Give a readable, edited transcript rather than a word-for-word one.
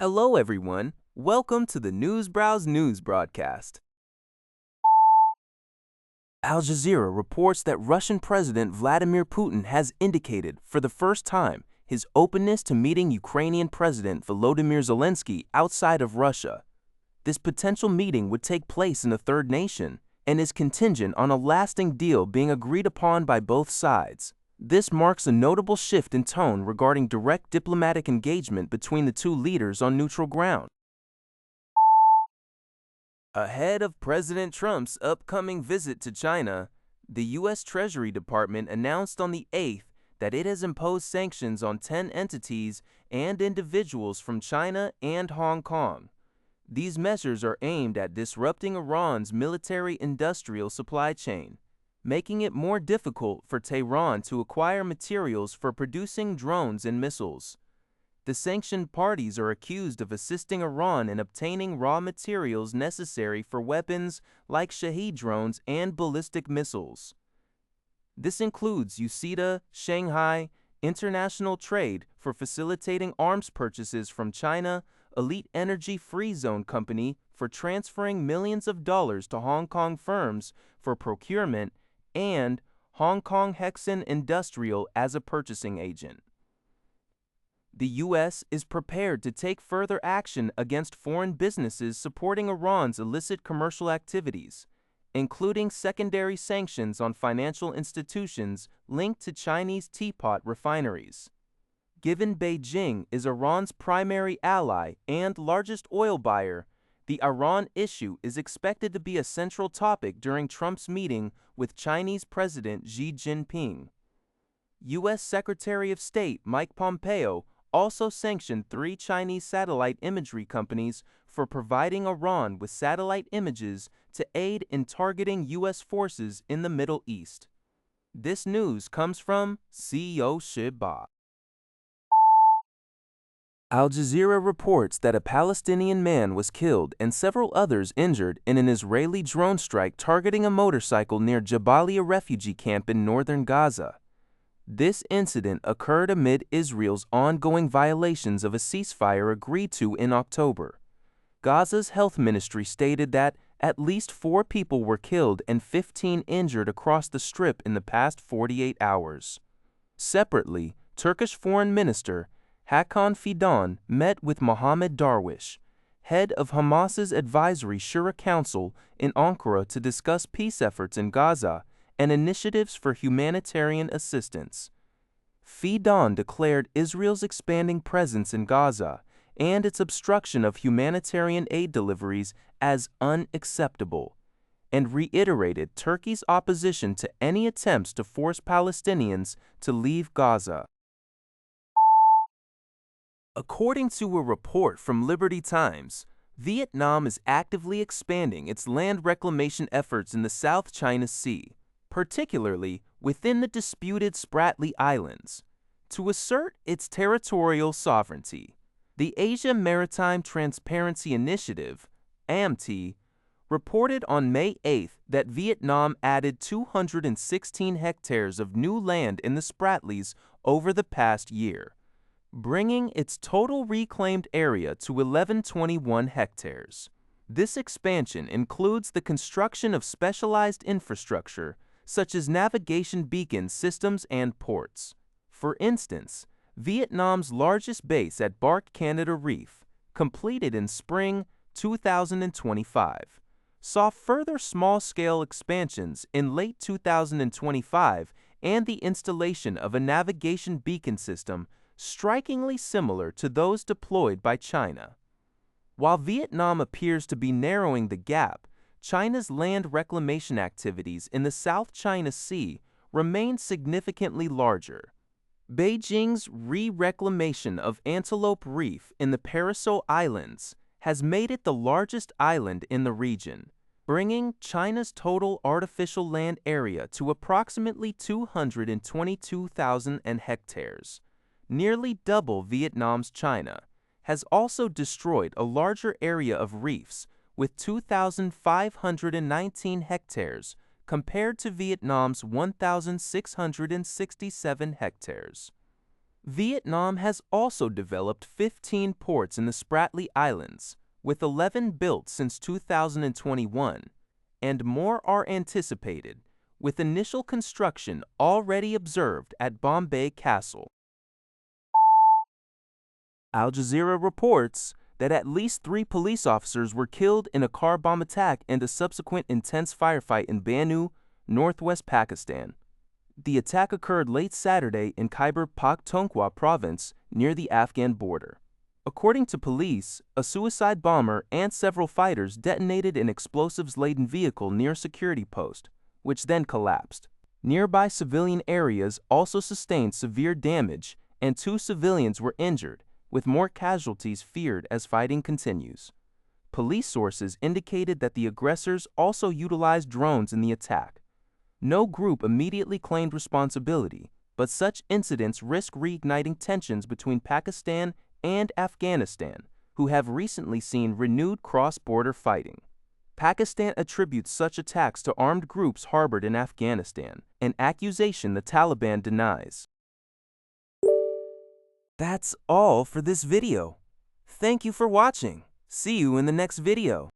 Hello, everyone. Welcome to the Newsbrowse News broadcast. Al Jazeera reports that Russian President Vladimir Putin has indicated for the first time his openness to meeting Ukrainian President Volodymyr Zelensky outside of Russia. This potential meeting would take place in a third nation and is contingent on a lasting deal being agreed upon by both sides. This marks a notable shift in tone regarding direct diplomatic engagement between the two leaders on neutral ground. Ahead of President Trump's upcoming visit to China, the U.S. Treasury Department announced on the 8th that it has imposed sanctions on 10 entities and individuals from China and Hong Kong. These measures are aimed at disrupting Iran's military-industrial supply chain, making it more difficult for Tehran to acquire materials for producing drones and missiles. The sanctioned parties are accused of assisting Iran in obtaining raw materials necessary for weapons like Shahed drones and ballistic missiles. This includes USIDA, Shanghai, International Trade for facilitating arms purchases from China, Elite Energy Free Zone Company for transferring millions of dollars to Hong Kong firms for procurement, and Hong Kong Hexen Industrial as a purchasing agent. The U.S. is prepared to take further action against foreign businesses supporting Iran's illicit commercial activities, including secondary sanctions on financial institutions linked to Chinese teapot refineries. Given Beijing is Iran's primary ally and largest oil buyer, the Iran issue is expected to be a central topic during Trump's meeting with Chinese President Xi Jinping. U.S. Secretary of State Mike Pompeo also sanctioned 3 Chinese satellite imagery companies for providing Iran with satellite images to aid in targeting U.S. forces in the Middle East. This news comes from CEO Shiba. Al Jazeera reports that a Palestinian man was killed and several others injured in an Israeli drone strike targeting a motorcycle near Jabalia refugee camp in northern Gaza. This incident occurred amid Israel's ongoing violations of a ceasefire agreed to in October. Gaza's health ministry stated that at least 4 people were killed and 15 injured across the strip in the past 48 hours. Separately, Turkish Foreign Minister Hakan Fidan met with Mohammed Darwish, head of Hamas's Advisory Shura Council in Ankara to discuss peace efforts in Gaza and initiatives for humanitarian assistance. Fidan declared Israel's expanding presence in Gaza and its obstruction of humanitarian aid deliveries as unacceptable, and reiterated Turkey's opposition to any attempts to force Palestinians to leave Gaza. According to a report from Liberty Times, Vietnam is actively expanding its land reclamation efforts in the South China Sea, particularly within the disputed Spratly Islands, to assert its territorial sovereignty. The Asia Maritime Transparency Initiative, AMT, reported on May 8th that Vietnam added 216 hectares of new land in the Spratlys over the past year, bringing its total reclaimed area to 1121 hectares. This expansion includes the construction of specialized infrastructure such as navigation beacon systems and ports. For instance, Vietnam's largest base at Bark Canada Reef, completed in spring 2025, saw further small-scale expansions in late 2025 and the installation of a navigation beacon system strikingly similar to those deployed by China. While Vietnam appears to be narrowing the gap, China's land reclamation activities in the South China Sea remain significantly larger. Beijing's re-reclamation of Antelope Reef in the Paracel Islands has made it the largest island in the region, bringing China's total artificial land area to approximately 222,000 hectares. Nearly double Vietnam's China, has also destroyed a larger area of reefs with 2,519 hectares compared to Vietnam's 1,667 hectares. Vietnam has also developed 15 ports in the Spratly Islands, with 11 built since 2021, and more are anticipated, with initial construction already observed at Bombay Castle. Al Jazeera reports that at least 3 police officers were killed in a car bomb attack and a subsequent intense firefight in Bannu, northwest Pakistan. The attack occurred late Saturday in Khyber Pakhtunkhwa province near the Afghan border. According to police, a suicide bomber and several fighters detonated an explosives-laden vehicle near a security post, which then collapsed. Nearby civilian areas also sustained severe damage, and 2 civilians were injured, with more casualties feared as fighting continues. Police sources indicated that the aggressors also utilized drones in the attack. No group immediately claimed responsibility, but such incidents risk reigniting tensions between Pakistan and Afghanistan, who have recently seen renewed cross-border fighting. Pakistan attributes such attacks to armed groups harbored in Afghanistan, an accusation the Taliban denies. That's all for this video. Thank you for watching. See you in the next video.